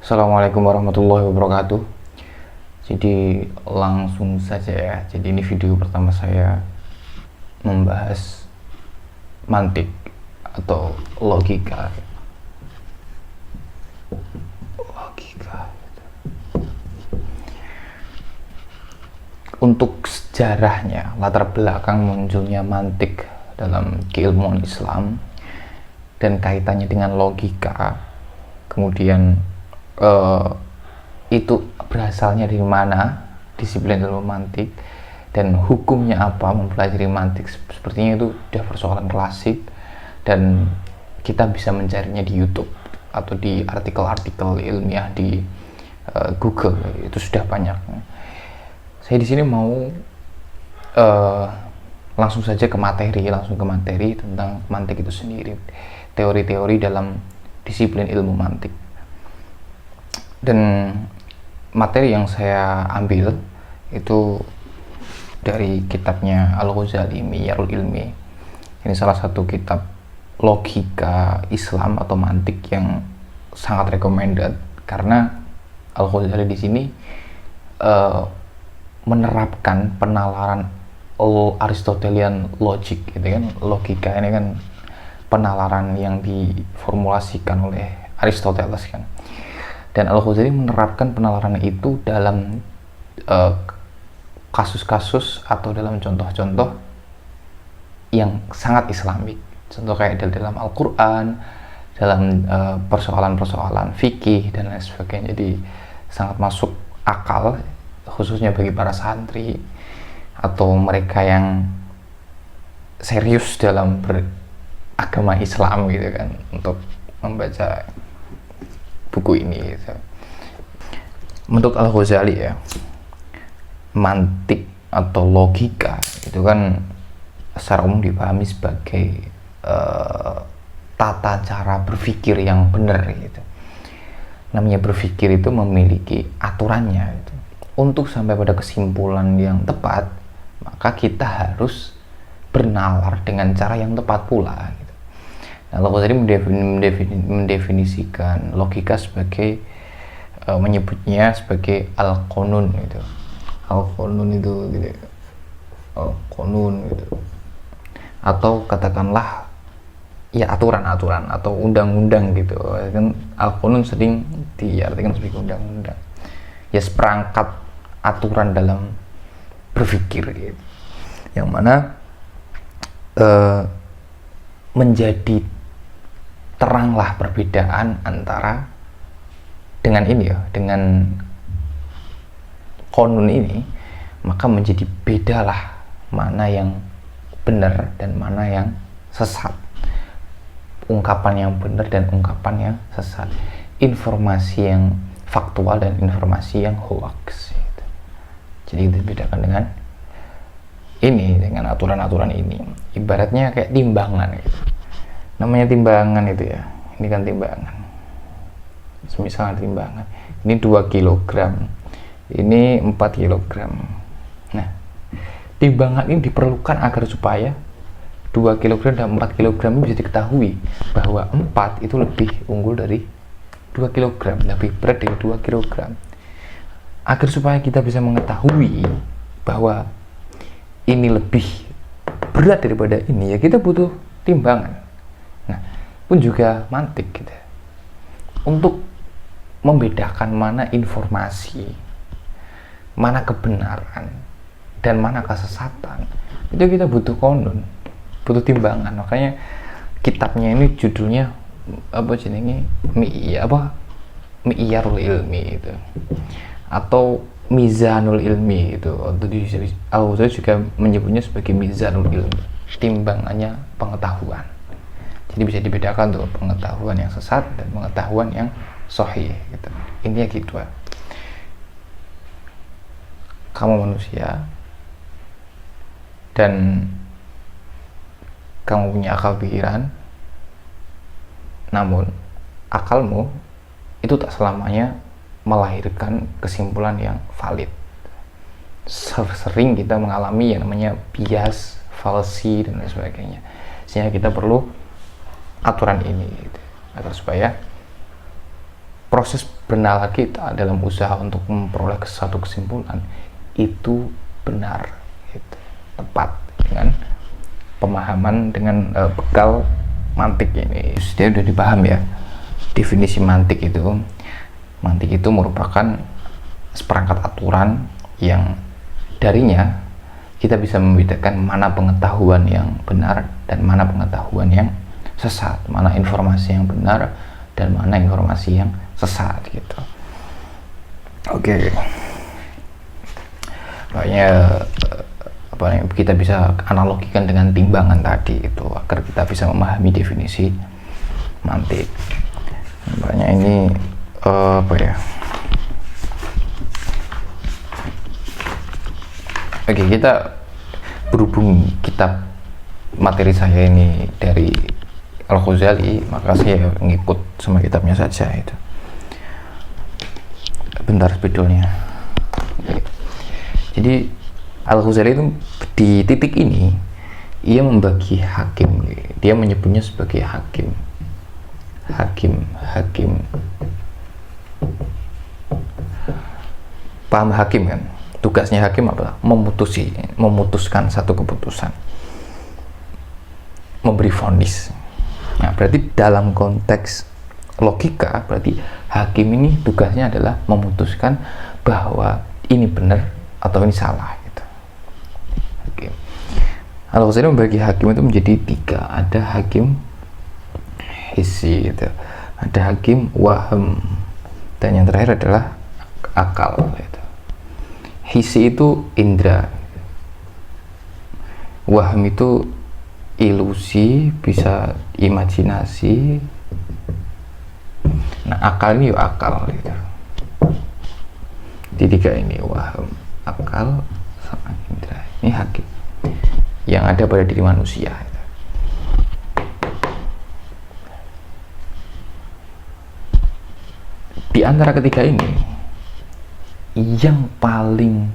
Assalamualaikum warahmatullahi wabarakatuh. Jadi langsung saja ya. Jadi ini video pertama saya membahas mantik atau logika. Untuk sejarahnya, latar belakang munculnya mantik dalam keilmuan Islam dan kaitannya dengan logika, kemudian itu berasalnya dari mana disiplin ilmu mantik dan hukumnya apa mempelajari mantik, sepertinya itu udah persoalan klasik dan kita bisa mencarinya di YouTube atau di artikel-artikel ilmiah di Google, itu sudah banyak. Saya di sini mau langsung saja ke materi tentang mantik itu sendiri, teori-teori dalam disiplin ilmu mantik. Dan materi yang saya ambil itu dari kitabnya Al-Ghazali, Miyarul Ilmi. Ini salah satu kitab logika Islam atau mantik yang sangat recommended karena Al-Ghazali di sini menerapkan penalaran Aristotelian logic gitu kan. Logika ini kan penalaran yang diformulasikan oleh Aristoteles kan. Dan Al-Ghazali menerapkan penalaran itu dalam kasus-kasus atau dalam contoh-contoh yang sangat islamik. Contoh kayak dalam Al-Quran, dalam persoalan-persoalan fikih dan lain sebagainya. Jadi sangat masuk akal, khususnya bagi para santri atau mereka yang serius dalam beragama Islam gitu kan, untuk membaca buku ini gitu. Menurut Al-Ghazali ya, mantik atau logika itu kan secara umum dipahami sebagai tata cara berpikir yang benar gitu. Namanya berpikir itu memiliki aturannya gitu. Untuk sampai pada kesimpulan yang tepat, maka kita harus bernalar dengan cara yang tepat pula gitu. Nah, Al-Ghazali mendefinisikan logika sebagai menyebutnya sebagai al-qanun gitu. Al-qanun itu gitu. Al-qanun gitu. Atau katakanlah ya aturan-aturan atau undang-undang gitu. Kan al-qanun sering diartikan sebagai undang-undang. Ya seperangkat aturan dalam berpikir gitu. Yang mana menjadi teranglah perbedaan antara dengan ini ya, dengan konun ini, maka menjadi bedalah mana yang benar dan mana yang sesat, ungkapan yang benar dan ungkapan yang sesat, informasi yang faktual dan informasi yang hoax gitu. Jadi itu dibedakan dengan ini, dengan aturan-aturan ini, ibaratnya kayak timbangan gitu. Namanya timbangan itu ya, ini kan timbangan, misalnya timbangan ini 2 kg, ini 4 kg. Nah, timbangan ini diperlukan agar supaya 2 kg dan 4 kg bisa diketahui bahwa 4 itu lebih unggul dari 2 kg, lebih berat dari 2 kg. Agar supaya kita bisa mengetahui bahwa ini lebih berat daripada ini, ya kita butuh timbangan. Nah, pun juga mantik gitu. Untuk membedakan mana informasi, mana kebenaran, dan mana kesesatan, itu kita butuh konun, butuh timbangan. Makanya kitabnya ini judulnya apa jenenge? Miyarul Ilmi itu, atau Mizanul Ilmi itu. Saya juga menyebutnya sebagai Mizanul Ilmi, timbangannya pengetahuan. Jadi bisa dibedakan tuh pengetahuan yang sesat dan pengetahuan yang sahih gitu. Intinya gitu. Kamu manusia dan kamu punya akal pikiran, namun akalmu itu tak selamanya melahirkan kesimpulan yang valid. Sering kita mengalami yang namanya bias, falsi dan lain sebagainya, sehingga kita perlu aturan ini gitu, agar supaya proses bernalar kita dalam usaha untuk memperoleh satu kesimpulan itu benar, gitu, tepat dengan pemahaman, dengan bekal mantik ini. Dia udah dipaham ya definisi mantik itu. Mantik itu merupakan seperangkat aturan yang darinya kita bisa membedakan mana pengetahuan yang benar dan mana pengetahuan yang sesat, mana informasi yang benar dan mana informasi yang sesat, gitu. Oke. Makanya kita bisa analogikan dengan timbangan tadi itu agar kita bisa memahami definisi mantik. Makanya ini Oke, kita berhubung kitab materi saya ini dari Al-Ghazali, maka saya ngikut sama kitabnya saja itu. Bentar spidolnya. Jadi Al-Ghazali itu di titik ini ia membagi hakim, dia menyebutnya sebagai hakim. Paham hakim kan? Tugasnya hakim adalah memutuskan satu keputusan, memberi vonis. Nah, berarti dalam konteks logika, berarti hakim ini tugasnya adalah memutuskan bahwa ini benar atau ini salah, gitu. Oke. Al-Ghazali membagi hakim itu menjadi 3. Ada hakim hissi, gitu. Ada hakim waham, dan yang terakhir adalah akal, gitu. Hissi itu indra, waham itu ilusi, bisa imajinasi. Nah, akal ini akal, gitu. Di 3 ini, waham, akal, sama indra. Ini hakim yang ada pada diri manusia, gitu. Di antara ketiga ini, yang paling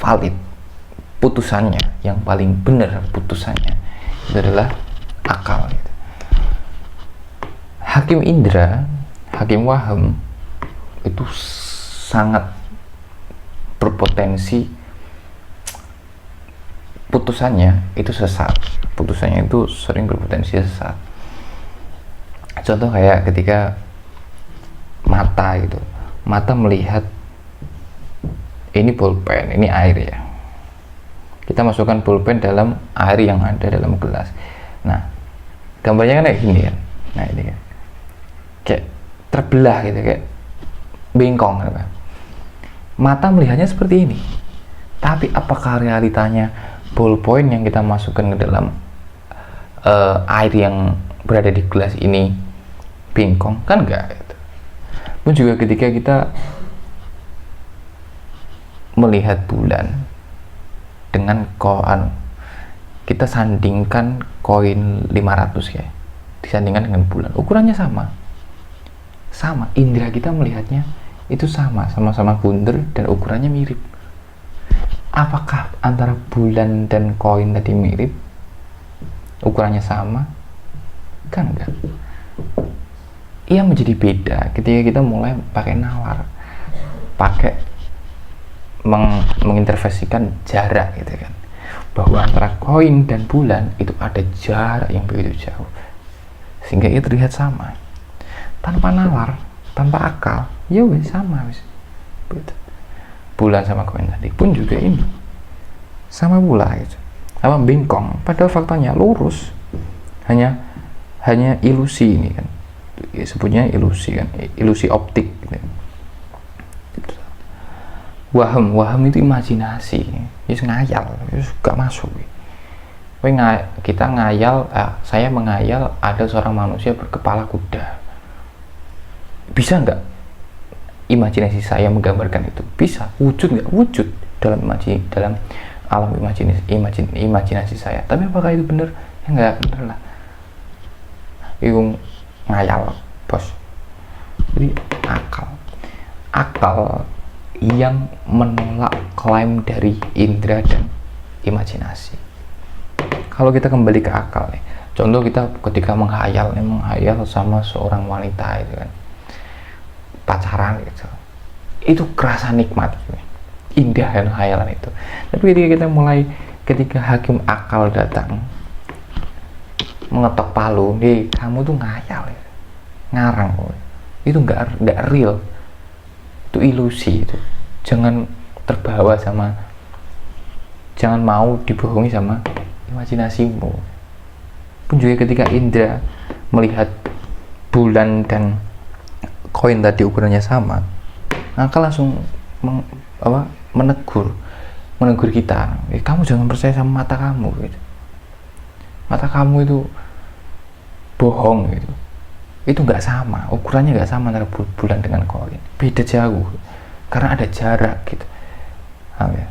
valid putusannya, yang paling benar putusannya itu adalah akal, gitu. Hakim indra, hakim waham itu sangat berpotensi putusannya itu sesat. Putusannya itu sering berpotensi sesat. Contoh kayak ketika mata, gitu. Mata melihat ini pulpen, ini air ya. Kita masukkan pulpen dalam air yang ada dalam gelas. Nah, gambarnya kan kayak gini kan. Nah, ini kan kayak terbelah gitu, kayak bengkong gitu kan. Mata melihatnya seperti ini. Tapi apakah realitanya pulpen yang kita masukkan ke dalam air yang berada di gelas ini bengkong? Kan enggak, gitu. Pun juga ketika kita melihat bulan dengan koin, kita sandingkan koin 500 ya, disandingkan dengan bulan, ukurannya sama, indera kita melihatnya itu sama-sama bunder dan ukurannya mirip. Apakah antara bulan dan koin tadi mirip, ukurannya sama? Kan enggak. Ia menjadi beda ketika kita mulai pakai nalar, pakai mengintervensikan jarak, gitu kan, bahwa antara koin dan bulan itu ada jarak yang begitu jauh sehingga itu terlihat sama, tanpa nalar, tanpa akal, ya wes sama wes. Bulan sama koin tadi pun juga ini sama pula, gitu, sama bengkong, padahal faktanya lurus, hanya ilusi ini kan, sebutnya ilusi kan, ilusi optik, gitu. Waham itu imajinasi, ngayal, gak masuk. Kita ngayal, saya mengayal ada seorang manusia berkepala kuda. Bisa nggak imajinasi saya menggambarkan itu? Bisa. Wujud nggak? Wujud dalam alam imajinasi saya. Tapi apakah itu benar? Ya nggak benar lah. Itu ngayal, bos. Jadi akal yang menolak klaim dari indera dan imajinasi. Kalau kita kembali ke akal nih, contoh kita ketika menghayal sama seorang wanita itu kan, pacaran gitu, itu kerasa nikmat gitu. Indah dan khayalan itu. Tapi ketika hakim akal datang mengetok palu, nih kamu tuh ngayal ya, ngarang, itu nggak real, itu ilusi itu. Jangan terbawa sama, jangan mau dibohongi sama imajinasimu. Pun juga ketika Indra melihat bulan dan koin tadi ukurannya sama, maka langsung menegur kita, kamu jangan percaya sama mata kamu gitu. Mata kamu itu bohong gitu. Itu nggak sama, ukurannya nggak sama antara bulan dengan koin, beda jauh karena ada jarak gitu. Ya?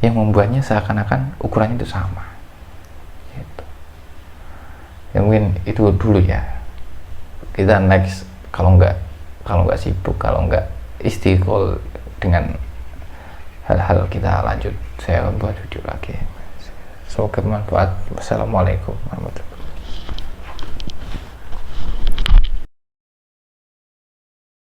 Yang membuatnya seakan-akan ukurannya itu sama gitu. Ya mungkin itu dulu ya, kita next kalau nggak sibuk, kalau nggak istiqol dengan hal-hal, kita lanjut, saya akan buat video lagi. Semoga bermanfaat. Wassalamualaikum warahmatullahi wabarakatuh.